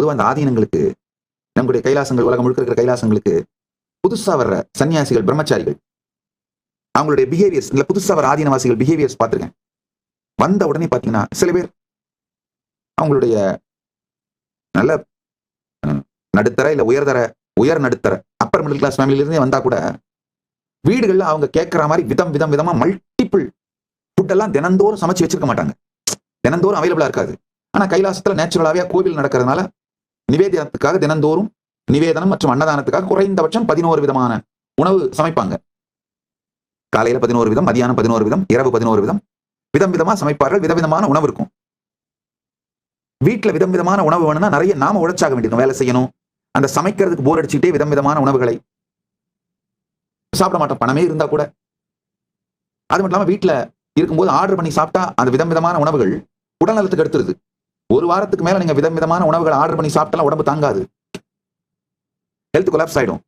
பொதுவாக அந்த ஆதீனங்களுக்கு, நம்முடைய கைலாசங்கள், உலகம் முழுக்க இருக்கிற கைலாசங்களுக்கு புதுசா வர்ற சன்னியாசிகள், பிரம்மச்சாரிகள், அவங்களுடைய பிஹேவியர்ஸ், இல்ல புதுசா வர ஆதீனவாசிகள் பிஹேவியர்ஸ் பார்த்திருக்கேன். வந்த உடனே பாத்தீங்கன்னா சில பேர் அவங்களுடைய நல்ல நடுத்தர இல்ல உயர் நடுத்தர அப்பர் மிடில் கிளாஸ் ஃபேமிலில இருந்தே வந்தா கூட வீடுகள்ல அவங்க கேட்கிற மாதிரி விதமா மல்டிபிள் ஃபுட் எல்லாம் தினந்தோறும் சமைச்சு வச்சிருக்க மாட்டாங்க. தினந்தோறும் அவைலபிளா இருக்காது. ஆனா கைலாசத்துல நேச்சுரலாவே கோவில் நடக்கிறதுனால நிவேதனத்துக்காக தினந்தோறும் நிவேதனம் மற்றும் அன்னதானத்துக்காக குறைந்தபட்சம் 11 விதமான உணவு சமைப்பாங்க. காலையில 11 விதம், மதியானம் 11 விதம், இரவு 11 விதம், விதமா சமைப்பார்கள். விதவிதமான உணவு இருக்கும். வீட்டுல விதமான உணவு வேணும்னா நிறைய நாம உழைச்சாக வேண்டியிருக்கும், வேலை செய்யணும். அந்த சமைக்கிறதுக்கு போர் அடிச்சுட்டே விதமான உணவுகளை சாப்பிட மாட்டோம், பணமே இருந்தா கூட. அது மட்டும் இல்லாம வீட்டுல இருக்கும்போது ஆர்டர் பண்ணி சாப்பிட்டா அந்த விதமான உணவுகள் உடல்நலத்துக்கு எடுத்துருது. ஒரு வாரத்துக்கு மேல நீங்க விதமான உணவுகள் ஆர்டர் பண்ணி சாப்பிட்டா உடம்பு தாங்காது, ஹெல்த் கொலாப்ஸ் ஆயிடும்.